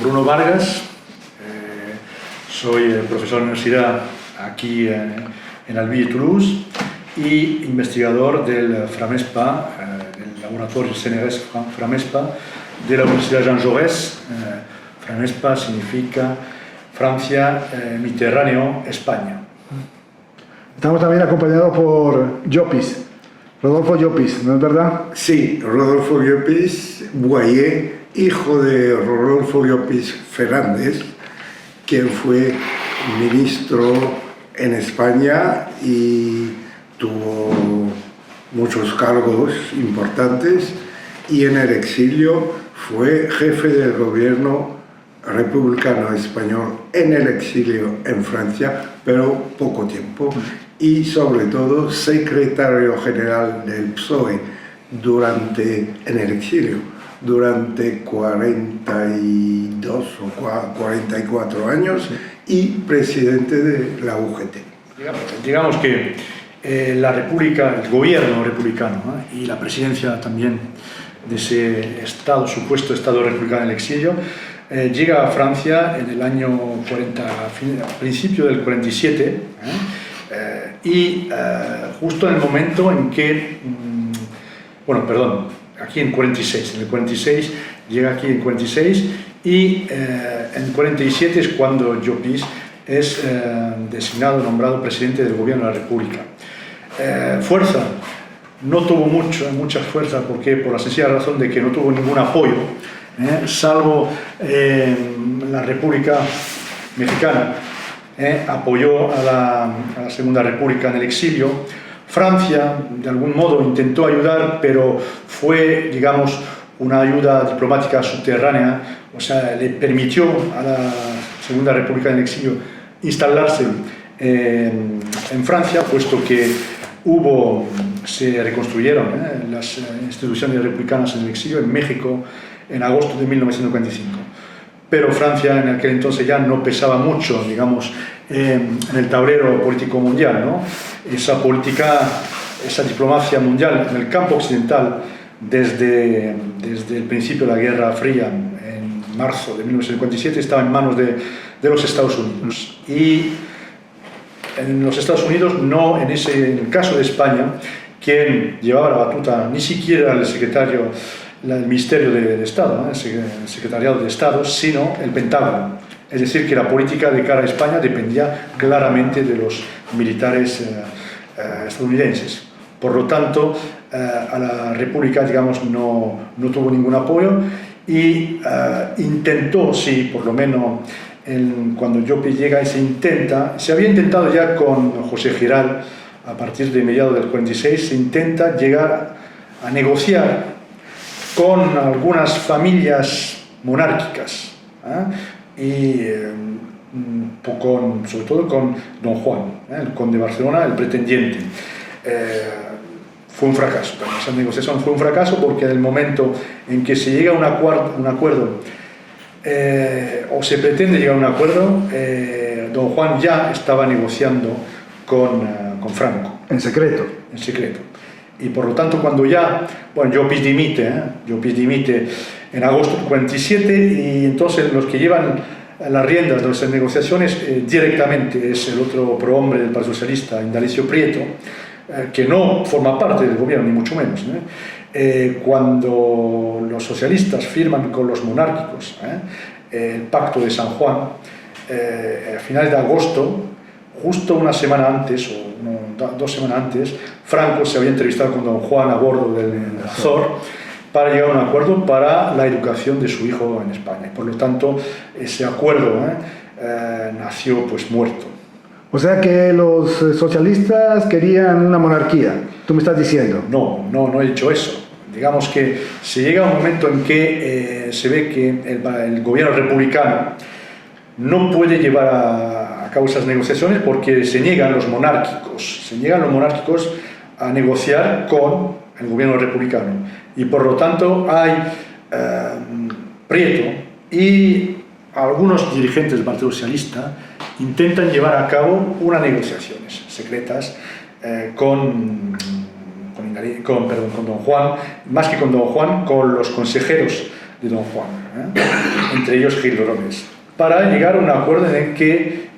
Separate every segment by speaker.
Speaker 1: Bruno Vargas, soy profesor de universidad aquí en Albi y Toulouse y investigador del FRAMESPA, del laboratorio CNRS FRAMESPA de la Universidad Jean Jaurès. FRAMESPA significa Francia, Mediterráneo, España.
Speaker 2: Estamos también acompañados por Llopis, Rodolfo Llopis, ¿no es verdad?
Speaker 3: Sí, Rodolfo Llopis Boyer, hijo de Rodolfo Llopis Fernández, quien fue ministro en España y tuvo muchos cargos importantes, y en el exilio fue jefe del gobierno republicano español en el exilio en Francia, pero poco tiempo, y sobre todo secretario general del PSOE en el exilio durante 42 o 44 años y presidente de la UGT.
Speaker 1: Digamos que la República, el gobierno republicano, y la presidencia también de ese Estado, supuesto Estado republicano en el exilio, llega a Francia en el año 40, a principio del 47, justo en el momento en que, aquí en 46, en el 46, llega aquí en 46, y en el 47 es cuando Llopis es designado, nombrado presidente del gobierno de la República. Fuerza, no tuvo mucha fuerza, porque por la sencilla razón de que no tuvo ningún apoyo, salvo la República Mexicana, apoyó a la Segunda República en el exilio. Francia, de algún modo, intentó ayudar, pero fue, digamos, una ayuda diplomática subterránea, o sea, le permitió a la Segunda República en el exilio instalarse en Francia, puesto que se reconstruyeron las instituciones republicanas en el exilio en México en agosto de 1945. Pero Francia en aquel entonces ya no pesaba mucho, digamos, en el tablero político mundial, ¿no? Esa política, esa diplomacia mundial en el campo occidental, desde el principio de la Guerra Fría, en marzo de 1957, estaba en manos de los Estados Unidos. Y en los Estados Unidos, no en el caso de España, quien llevaba la batuta ni siquiera el Ministerio de Estado, el Secretariado de Estado, sino el Pentágono. Es decir, que la política de cara a España dependía claramente de los militares estadounidenses. Por lo tanto, a la República, digamos, no tuvo ningún apoyo, y intentó, sí, por lo menos cuando Llopis llega, se había intentado ya con José Giral, a partir de mediados del 46, se intenta llegar a negociar con algunas familias monárquicas, y sobre todo con Don Juan, el conde de Barcelona, el pretendiente. Fue un fracaso, esa negociación fue un fracaso, porque en el momento en que se llega a un acuerdo, o se pretende llegar a un acuerdo, Don Juan ya estaba negociando con Franco.
Speaker 2: En secreto.
Speaker 1: En secreto. Y por lo tanto, cuando Llopis dimite en agosto del 47, y entonces los que llevan las riendas de esas negociaciones directamente es el otro prohombre del Partido Socialista, Indalecio Prieto, que no forma parte del gobierno, ni mucho menos. Cuando los socialistas firman con los monárquicos el Pacto de San Juan, a finales de agosto, justo una semana antes, o 2 semanas antes, Franco se había entrevistado con Don Juan a bordo del Azor para llegar a un acuerdo para la educación de su hijo en España. Y por lo tanto, ese acuerdo nació pues muerto.
Speaker 2: O sea que los socialistas querían una monarquía, tú me estás diciendo.
Speaker 1: No he dicho eso. Digamos que se llega a un momento en que se ve que el gobierno republicano no puede llevar a cabo esas negociaciones porque se niegan los monárquicos a negociar con el gobierno republicano. Y por lo tanto hay Prieto y algunos dirigentes del Partido Socialista intentan llevar a cabo unas negociaciones secretas con Don Juan, más que con Don Juan, con los consejeros de Don Juan, entre ellos Gil Robles, para llegar a un acuerdo en el que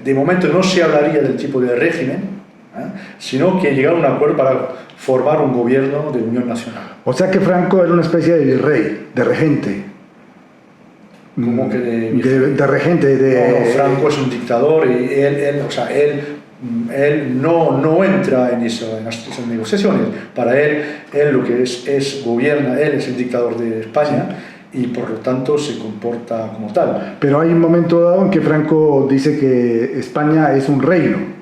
Speaker 1: de momento no se hablaría del tipo de régimen, sino que llegar a un acuerdo para formar un gobierno de unión nacional.
Speaker 2: O sea que Franco era una especie de virrey, de regente.
Speaker 1: ¿Cómo que
Speaker 2: de regente?
Speaker 1: No, Franco es un dictador y él no entra en esas negociaciones. Para él lo que es gobierna, él es el dictador de España y por lo tanto se comporta como tal.
Speaker 2: Pero hay un momento dado en que Franco dice que España es un reino.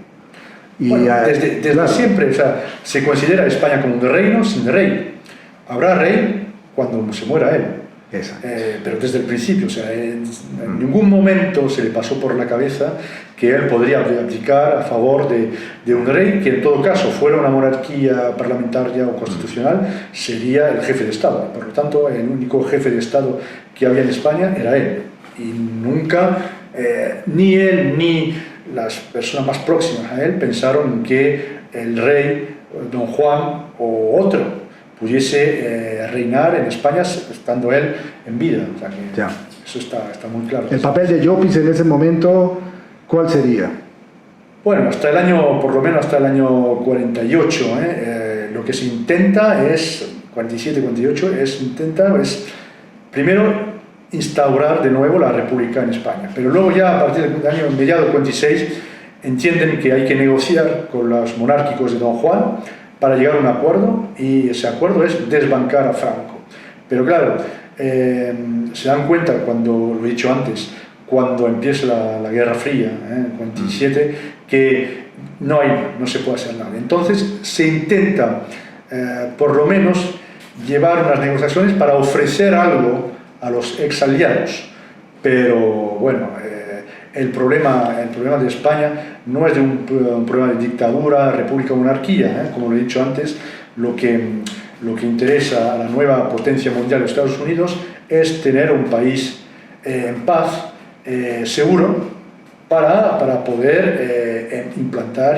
Speaker 2: Y
Speaker 1: bueno, desde claro, siempre, o sea, se considera España como un reino sin rey. Habrá rey cuando se muera él. Pero desde el principio, o sea, en ningún momento se le pasó por la cabeza que él podría abdicar a favor de un rey que en todo caso fuera una monarquía parlamentaria o constitucional, sería el jefe de Estado. Por lo tanto, el único jefe de Estado que había en España era él. Y nunca, ni él ni las personas más próximas a él pensaron que el rey, Don Juan o otro, pudiese reinar en España estando él en vida. O sea que eso está muy claro.
Speaker 2: ¿El papel de Llopis en ese momento cuál sería?
Speaker 1: Bueno, por lo menos hasta el año 48, lo que se intenta es, 47-48, es primero instaurar de nuevo la República en España, pero luego ya a partir del año mediado del 46 entienden que hay que negociar con los monárquicos de Don Juan para llegar a un acuerdo, y ese acuerdo es desbancar a Franco. Pero claro, se dan cuenta, cuando lo he dicho antes, cuando empieza la Guerra Fría, en el 47, que no se puede hacer nada. Entonces se intenta, por lo menos, llevar unas negociaciones para ofrecer algo a los exaliados. Pero bueno, el problema de España no es un problema de dictadura, república o monarquía, como lo he dicho antes. Lo que interesa a la nueva potencia mundial de Estados Unidos es tener un país en paz, seguro, para poder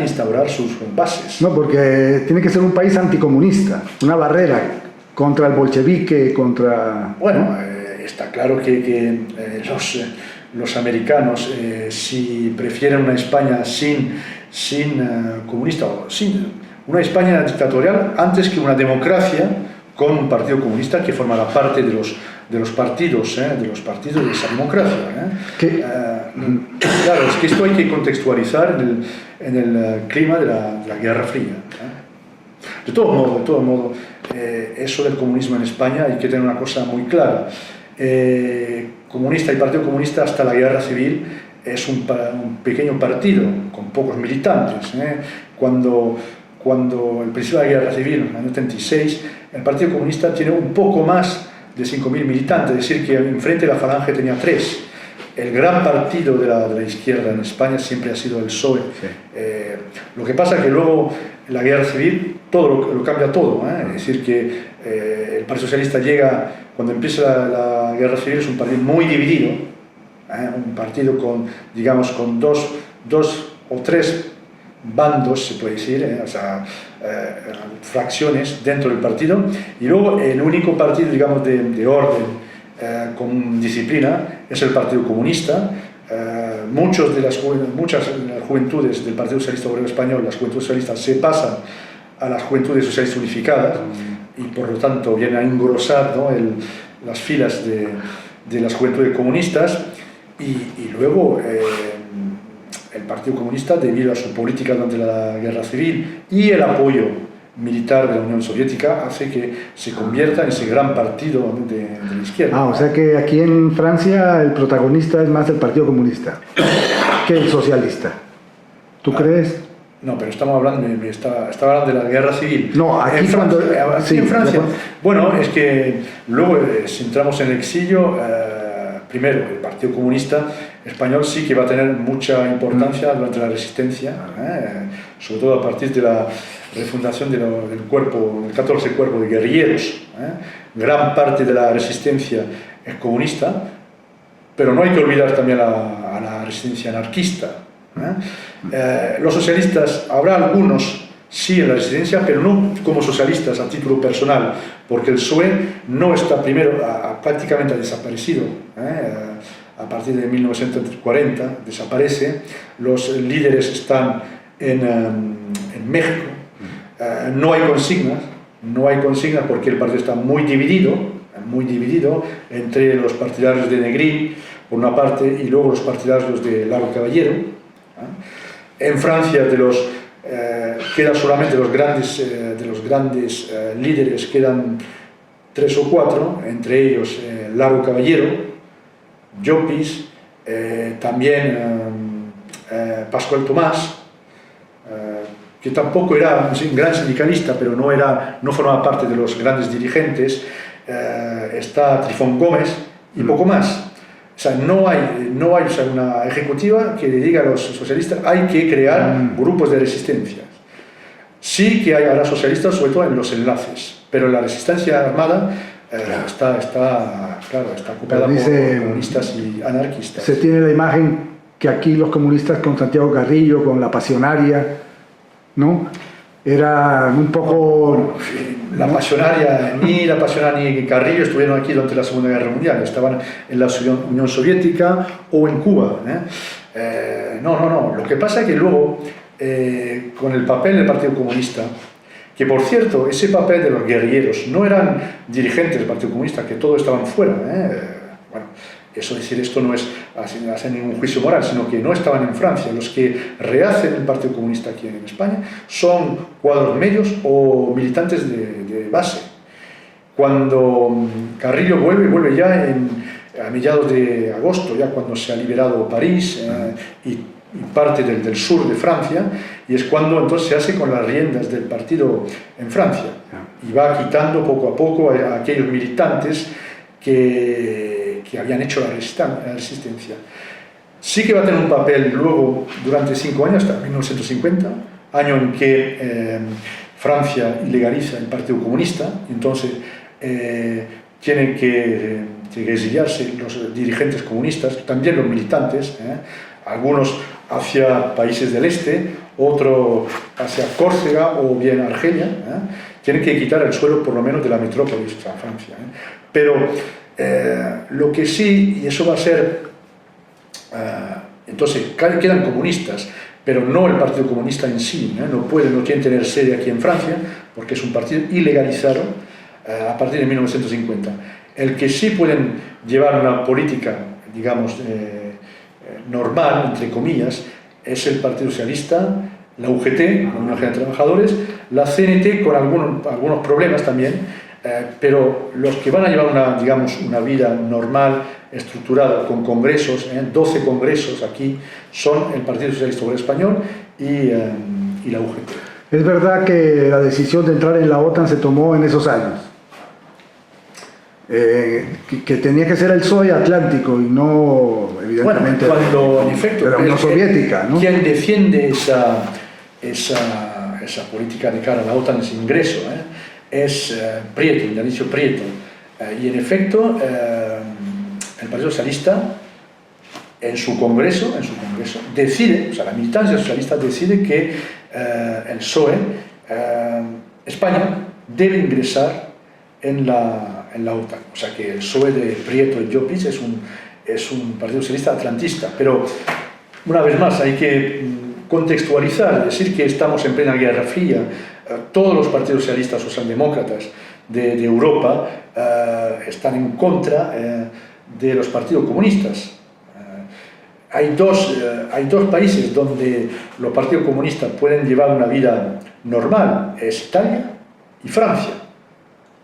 Speaker 1: instaurar sus bases.
Speaker 2: No, porque tiene que ser un país anticomunista, una barrera contra el bolchevique, contra...
Speaker 1: Bueno, está claro que los americanos, si prefieren una España sin comunista, o una España dictatorial, antes que una democracia con un partido comunista que formará parte de los partidos de esa democracia. Claro, es que esto hay que contextualizar en el clima de la Guerra Fría. De todo modo, eso del comunismo en España hay que tener una cosa muy clara. Comunista y Partido Comunista hasta la Guerra Civil es un pequeño partido con pocos militantes. Cuando el principio de la Guerra Civil, en el año 36, el Partido Comunista tiene un poco más de 5.000 militantes, es decir, que enfrente de la Falange tenía 3. El gran partido de la izquierda en España siempre ha sido el PSOE. Sí. Lo que pasa es que luego en la Guerra Civil todo lo cambia todo. Es decir, que el Partido Socialista llega, cuando empieza la Guerra Civil, es un partido muy dividido, un partido con dos o tres bandos, se puede decir, o sea, fracciones dentro del partido, y luego el único partido, digamos, de orden, con disciplina, es el Partido Comunista. Muchas de las juventudes del Partido Socialista Obrero Español, las juventudes socialistas, se pasan a las juventudes socialistas unificadas y por lo tanto vienen a engrosar, ¿no?, las filas de las juventudes comunistas, y luego el Partido Comunista, debido a su política durante la Guerra Civil y el apoyo militar de la Unión Soviética, hace que se convierta en ese gran partido de la izquierda.
Speaker 2: O sea que aquí en Francia el protagonista es más el Partido Comunista que el socialista. ¿Tú crees?
Speaker 1: No, pero estamos hablando, estaba hablando de la Guerra Civil.
Speaker 2: No, aquí en Francia.
Speaker 1: Bueno, es que luego si entramos en el exilio, primero, el Partido Comunista Español sí que va a tener mucha importancia durante la resistencia, sobre todo a partir de la refundación del 14 Cuerpo de Guerrilleros. Gran parte de la resistencia es comunista, pero no hay que olvidar también a la resistencia anarquista. Los socialistas, habrá algunos sí en la resistencia, pero no como socialistas a título personal, porque el PSOE no está primero, prácticamente ha desaparecido. A partir de 1940 desaparece, los líderes están en México, no hay consignas porque el partido está muy dividido entre los partidarios de Negrín por una parte y luego los partidarios de Largo Caballero. En Francia quedan solamente los grandes líderes, quedan 3 o 4, entre ellos Largo Caballero, Llopis, también Pascual Tomás, que tampoco era un gran sindicalista, pero no formaba parte de los grandes dirigentes. Está Trifón Gómez y poco más. O sea, no hay una ejecutiva que le diga a los socialistas hay que crear grupos de resistencia. Sí que habrá socialistas, sobre todo en los enlaces, pero la resistencia armada está ocupada por comunistas y anarquistas.
Speaker 2: Se tiene la imagen que aquí los comunistas con Santiago Carrillo, con la Pasionaria, ¿no? Era un poco...
Speaker 1: La Pasionaria, ni Carrillo estuvieron aquí durante la Segunda Guerra Mundial, estaban en la Unión Soviética o en Cuba. No. Lo que pasa es que luego, con el papel del Partido Comunista, que por cierto, ese papel de los guerrilleros no eran dirigentes del Partido Comunista, que todos estaban fuera. Bueno, esto no es hacer ningún juicio moral, sino que no estaban en Francia. Los que rehacen el Partido Comunista aquí en España son cuadros medios o militantes de base. Cuando Carrillo vuelve ya a mediados de agosto, ya cuando se ha liberado París y parte del sur de Francia, y es cuando entonces se hace con las riendas del partido en Francia y va quitando poco a poco a aquellos militantes que habían hecho la resistencia. Sí que va a tener un papel luego durante 5 años, hasta 1950, año en que Francia ilegaliza el Partido Comunista, entonces tienen que exiliarse los dirigentes comunistas, también los militantes, algunos hacia países del este, otros hacia Córcega o bien Argelia, tienen que quitar el suelo por lo menos de la metrópolis, o sea, Francia. Pero lo que sí, y eso va a ser, entonces quedan comunistas, pero no el Partido Comunista en sí, no quieren tener sede aquí en Francia, porque es un partido ilegalizado a partir de 1950. El que sí pueden llevar una política, digamos, normal, entre comillas, es el Partido Socialista, la UGT, la Unión General de Trabajadores, la CNT con algunos problemas también, pero los que van a llevar una vida normal, estructurada, con congresos, 12 congresos aquí, son el Partido Socialista Obrero Español y la UGT.
Speaker 2: ¿Es verdad que la decisión de entrar en la OTAN se tomó en esos años? Que tenía que ser el PSOE atlántico y no, evidentemente,
Speaker 1: cuando en efecto,
Speaker 2: la Unión Soviética, ¿no?
Speaker 1: Quien defiende esa política de cara a la OTAN, ese ingreso, es Prieto, Indalecio Prieto. Y en efecto, el Partido Socialista en su congreso decide, o sea, la militancia socialista decide que el PSOE, España, debe ingresar en la OTAN. O sea que el PSOE de Prieto y Llopis es un partido socialista atlantista. Pero, una vez más, hay que contextualizar, decir que estamos en plena Guerra Fría. Todos los partidos socialistas socialdemócratas de Europa están en contra de los partidos comunistas. Hay dos países donde los partidos comunistas pueden llevar una vida normal, es Italia y Francia.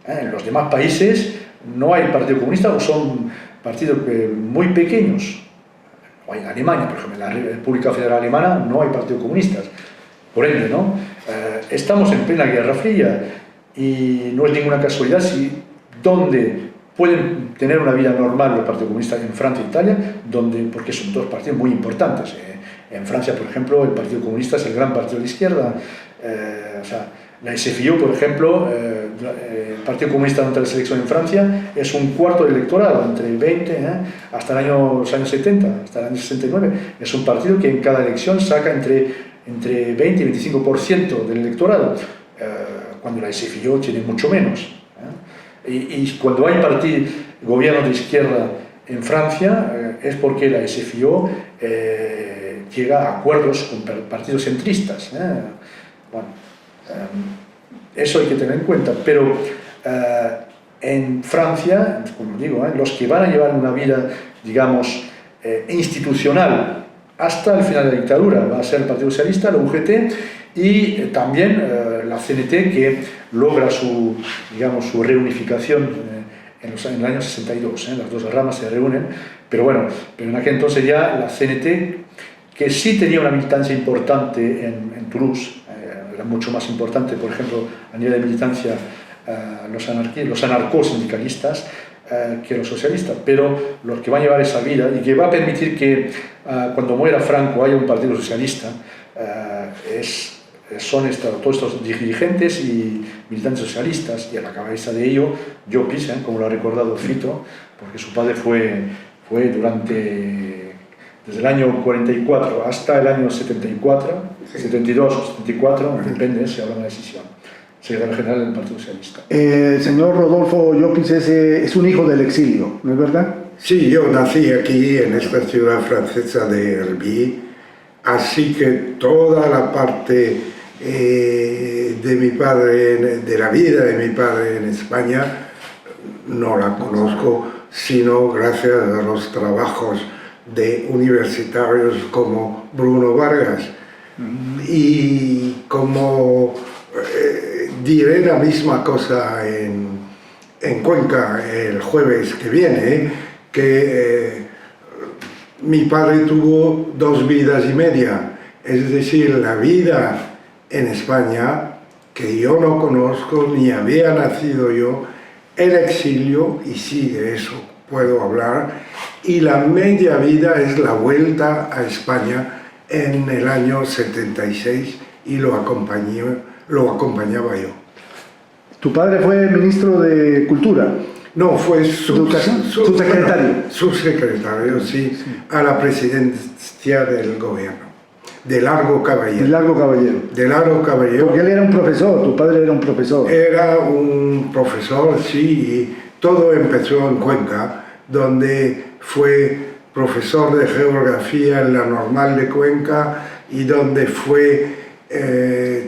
Speaker 1: En los demás países no hay partido comunista o son partidos muy pequeños. O en Alemania, por ejemplo, en la República Federal Alemana no hay partidos comunistas. Por ende, estamos en plena Guerra Fría y no es ninguna casualidad si donde pueden tener una vida normal los partidos comunistas en Francia e Italia, porque son dos partidos muy importantes. En Francia, por ejemplo, el Partido Comunista es el gran partido de izquierda. O sea, la SFIO, por ejemplo, el Partido Comunista durante la selección en Francia es un cuarto del electorado, entre el 20 hasta los años 70, hasta el año 69. Es un partido que en cada elección saca entre 20 y 25% del electorado, cuando la SFIO tiene mucho menos. Y cuando hay gobierno de izquierda en Francia, es porque la SFIO llega a acuerdos con partidos centristas. Bueno, eso hay que tener en cuenta, pero en Francia, como digo, los que van a llevar una vida, digamos, institucional hasta el final de la dictadura va a ser el Partido Socialista, la UGT, y también la CNT, que logra su reunificación en el año 62. Las dos ramas se reúnen, pero bueno, pero en aquel entonces ya la CNT, que sí tenía una militancia importante en Toulouse, era mucho más importante, por ejemplo, a nivel de militancia, los anarcosindicalistas, que los socialistas, pero los que van a llevar esa vida y que va a permitir que cuando muera Franco haya un partido socialista, son todos estos dirigentes y militantes socialistas, y a la cabeza de ello Llopis, como lo ha recordado Fito, porque su padre fue desde el año 44 hasta el año 74, 72 o 74, depende, se habla de una decisión, secretario general del Partido Socialista.
Speaker 2: El señor Rodolfo Llopis es un hijo del exilio, ¿no es verdad?
Speaker 3: Sí, yo nací aquí en esta ciudad francesa de Albi, así que toda la parte de mi padre, de la vida de mi padre en España, no la conozco, sino gracias a los trabajos de universitarios como Bruno Vargas. Y como diré la misma cosa en Cuenca el jueves que viene, que mi padre tuvo 2 vidas y media, es decir, la vida en España, que yo no conozco, ni había nacido yo, el exilio, y sí, de eso puedo hablar, y la media vida es la vuelta a España en el año 76, y lo acompañaba yo.
Speaker 2: ¿Tu padre fue ministro de Cultura?
Speaker 3: No, fue
Speaker 2: subsecretario.
Speaker 3: Subsecretario, sí, a la presidencia del gobierno. De Largo Caballero.
Speaker 2: De Largo Caballero.
Speaker 3: De Largo Caballero.
Speaker 2: Porque él era un profesor, tu padre era un profesor.
Speaker 3: Era un profesor, sí, y todo empezó en Cuenca, donde fue profesor de geografía en la Normal de Cuenca y donde fue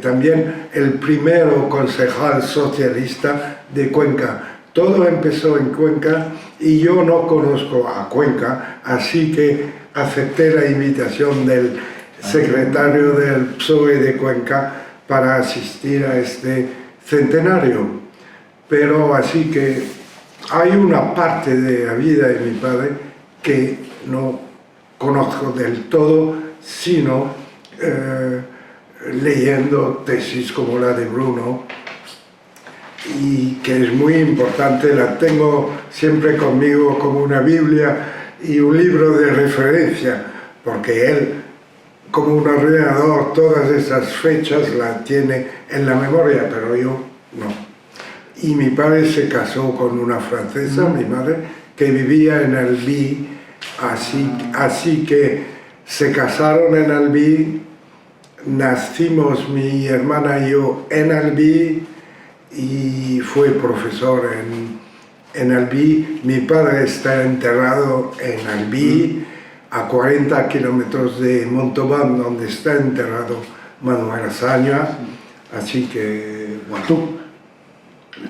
Speaker 3: también el primero concejal socialista de Cuenca. Todo empezó en Cuenca y yo no conozco a Cuenca, así que acepté la invitación del secretario del PSOE de Cuenca para asistir a este centenario. Pero así que hay una parte de la vida de mi padre que no conozco del todo, sino leyendo tesis como la de Bruno, y que es muy importante, la tengo siempre conmigo como una Biblia y un libro de referencia, porque él, como un ordenador, todas esas fechas las tiene en la memoria, pero yo no. Y mi padre se casó con una francesa, mi madre, que vivía en Albi, así que se casaron en Albi, nacimos mi hermana y yo en Albi, y fue profesor en Albi. Mi padre está enterrado en Albi, a 40 kilómetros de Montauban, donde está enterrado Manuel Azaña, así que bueno.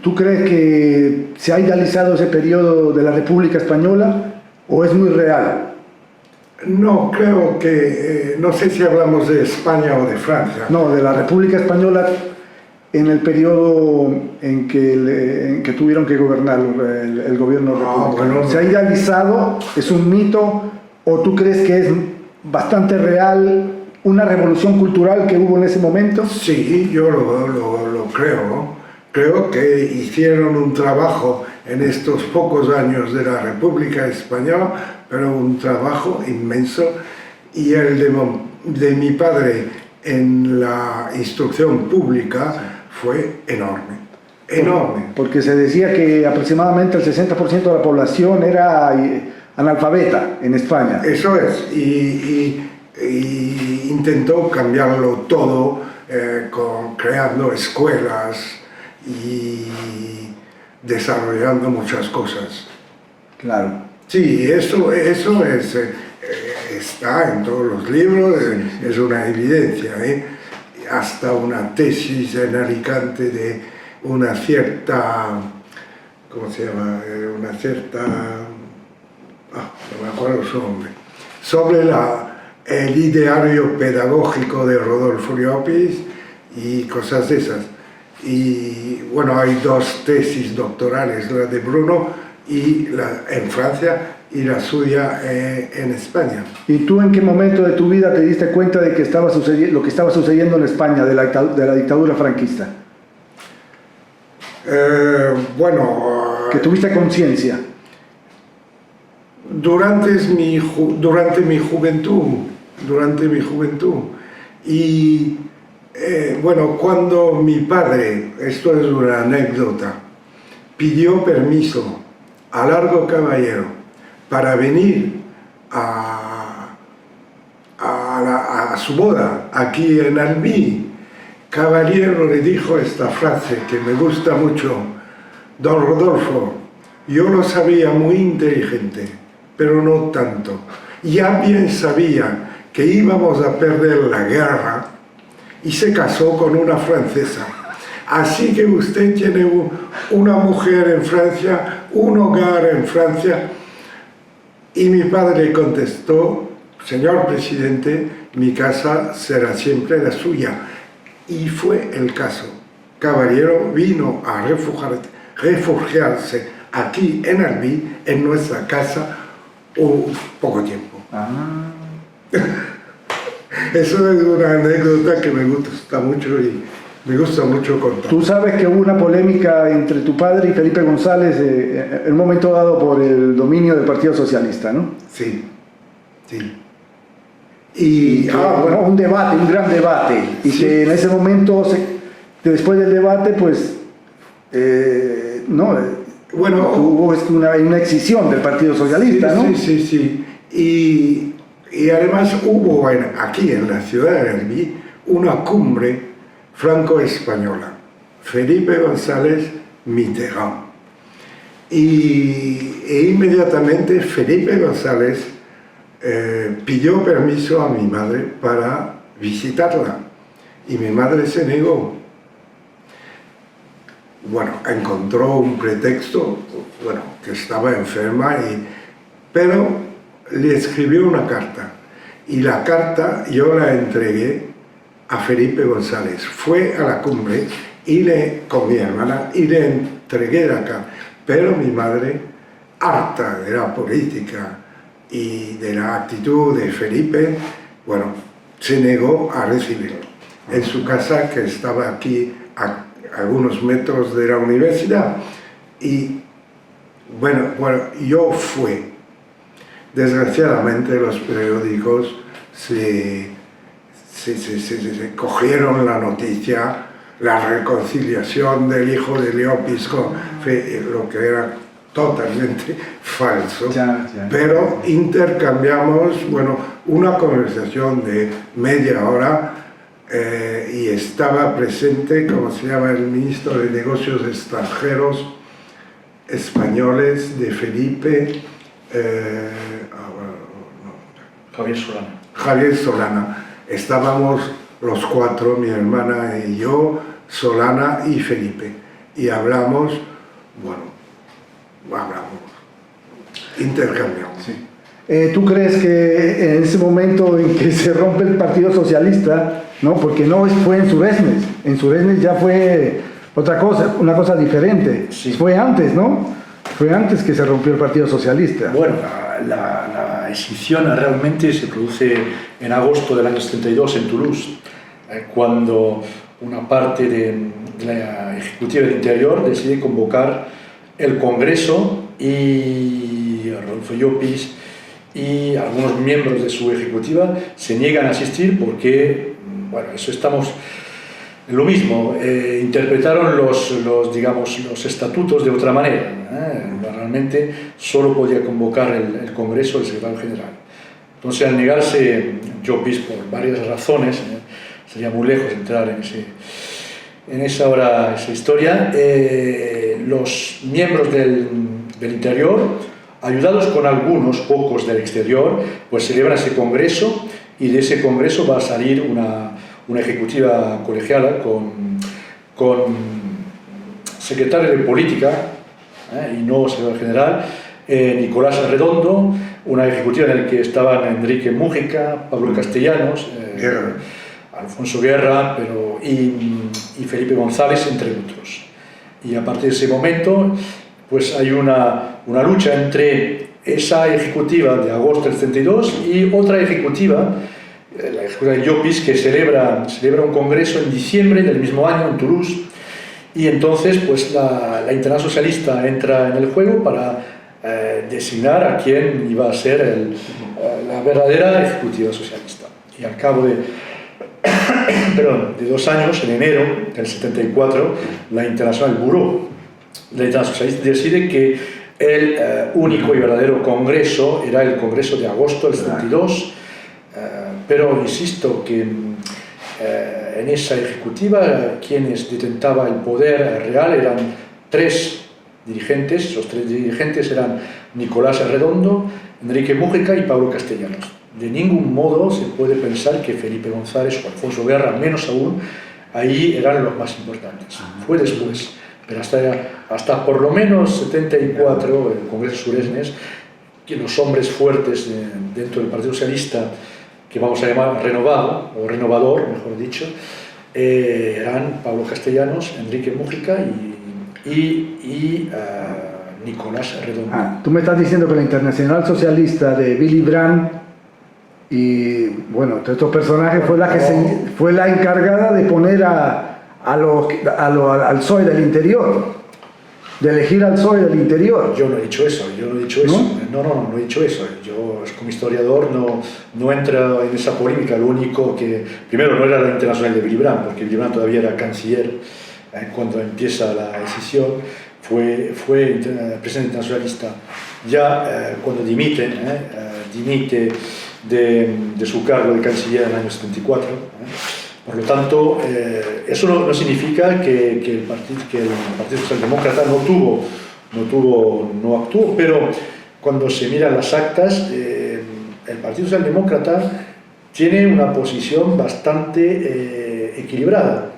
Speaker 2: ¿Tú crees que se ha idealizado ese periodo de la República Española o es muy real?
Speaker 3: No, creo que, no sé si hablamos de España o de Francia.
Speaker 2: No, de la República Española en el periodo en que tuvieron que gobernar el gobierno republicano.
Speaker 3: Bueno,
Speaker 2: ¿Se ha idealizado? ¿Es un mito? ¿O tú crees que es bastante real una revolución cultural que hubo en ese momento?
Speaker 3: Sí, yo lo creo. Creo que hicieron un trabajo en estos pocos años de la República Española, pero un trabajo inmenso, y el de mi padre en la instrucción pública fue enorme, enorme.
Speaker 2: Porque se decía que aproximadamente el 60% de la población era analfabeta en España.
Speaker 3: Eso es, y intentó cambiarlo todo creando escuelas y desarrollando muchas cosas.
Speaker 2: Claro.
Speaker 3: Sí, eso es, está en todos los libros, es una evidencia, hasta una tesis en Alicante de una cierta, ¿cómo se llama? Una cierta, no me acuerdo su nombre, sobre el ideario pedagógico de Rodolfo Llopis y cosas de esas. Y bueno, hay dos tesis doctorales, la de Bruno en Francia y la suya en España.
Speaker 2: ¿Y tú en qué momento de tu vida te diste cuenta de que lo que estaba sucediendo en España, de la dictadura franquista? Que tuviste conciencia.
Speaker 3: Durante mi juventud. Y bueno, cuando mi padre, esto es una anécdota, pidió permiso a Largo Caballero para venir a su boda aquí en Albi, Caballero le dijo esta frase que me gusta mucho: don Rodolfo, yo lo sabía muy inteligente, pero no tanto. Ya bien sabía que íbamos a perder la guerra y se casó con una francesa. Así que usted tiene una mujer en Francia, un hogar en Francia. Y mi padre contestó: señor presidente, mi casa será siempre la suya. Y fue el caso. Caballero vino a refugiarse aquí en Albi, en nuestra casa, un poco tiempo. Eso es una anécdota que me gusta mucho y me gusta mucho contar.
Speaker 2: Tú sabes que hubo una polémica entre tu padre y Felipe González en un momento dado por el dominio del Partido Socialista, ¿no?
Speaker 3: Sí, sí.
Speaker 2: Bueno, un gran debate. Y sí, que en ese momento, después del debate, pues, bueno, hubo una escisión del Partido Socialista,
Speaker 3: sí,
Speaker 2: ¿no?
Speaker 3: Sí. Y además hubo aquí en la ciudad de Albi una cumbre franco-española, Felipe González Mitterrand. E inmediatamente Felipe González pidió permiso a mi madre para visitarla y mi madre se negó. Bueno, encontró un pretexto, que estaba enferma, pero le escribió una carta y la carta yo la entregué a Felipe González. Fue a la cumbre con mi hermana y le entregué la carta, pero mi madre, harta de la política y de la actitud de Felipe, se negó a recibirlo en su casa, que estaba aquí a algunos metros de la universidad. Y yo fui. Desgraciadamente los periódicos se cogieron la noticia, la reconciliación del hijo de Llopis con lo que era totalmente falso. Pero intercambiamos una conversación de media hora y estaba presente, ¿cómo se llama?, el ministro de Negocios Extranjeros españoles de Felipe, Javier Solana. Estábamos los cuatro, mi hermana y yo, Solana y Felipe, y hablamos, intercambiamos.
Speaker 2: Sí. ¿Tú crees que en ese momento en que se rompe el Partido Socialista, no, porque no fue en Suresnes ya fue otra cosa, una cosa diferente, sí, fue antes, ¿no? Fue antes que se rompió el Partido Socialista.
Speaker 1: Bueno, la escisión realmente se produce en agosto del año 72 en Toulouse, cuando una parte de la Ejecutiva del Interior decide convocar el Congreso y Rodolfo Llopis y algunos miembros de su ejecutiva se niegan a asistir porque, bueno, eso estamos en lo mismo, interpretaron digamos, los estatutos de otra manera. Realmente solo podía convocar el Congreso el secretario general. Entonces, al negarse Llopis por varias razones, sería muy lejos entrar en esa historia, los miembros del interior, ayudados con algunos pocos del exterior, pues celebran ese congreso, y de ese congreso va a salir una ejecutiva colegiada con secretario de política y no secretario general, Nicolás Arredondo, una ejecutiva en la que estaban Enrique Múgica, Pablo Castellanos, Alfonso Guerra y Felipe González, entre otros. Y a partir de ese momento pues hay una lucha entre esa ejecutiva de agosto del 72 y otra ejecutiva, la ejecutiva de Llopis, que celebra un congreso en diciembre del mismo año en Toulouse, y entonces pues la Internacional Socialista entra en el juego para designar a quién iba a ser la verdadera ejecutiva socialista. Y al cabo de 2 años, en enero del 74, la Internacional Buró, la Internacional Socialista, decide que el único y verdadero congreso era el congreso de agosto del 72, pero insisto que en esa ejecutiva quienes detentaban el poder real eran 3 dirigentes. Esos 3 dirigentes eran Nicolás Arredondo, Enrique Múgica y Pablo Castellanos. De ningún modo se puede pensar que Felipe González o Alfonso Guerra, menos aún, ahí eran los más importantes. Fue después, pero hasta por lo menos 74, el Congreso Suresnes, que los hombres fuertes dentro del Partido Socialista, que vamos a llamar renovado, o renovador, mejor dicho, eran Pablo Castellanos, Enrique Múgica y Nicolás Arredondo.
Speaker 2: Tú me estás diciendo que la Internacional Socialista de Willy Brandt y, bueno, todos estos personajes fue la encargada de poner al PSOE del interior, de elegir al PSOE del interior.
Speaker 1: Yo no he dicho eso, No he dicho eso. Yo, como historiador, no entro en esa polémica. Lo único que, primero, no era la Internacional de Willy Brandt, porque Willy Brandt todavía era canciller cuando empieza la decisión. Fue presidente internacionalista ya cuando dimite de su cargo de canciller en el año 74. Por lo tanto, eso no significa que el Partido Socialdemócrata no actuó, pero cuando se miran las actas, el Partido Socialdemócrata tiene una posición bastante equilibrada.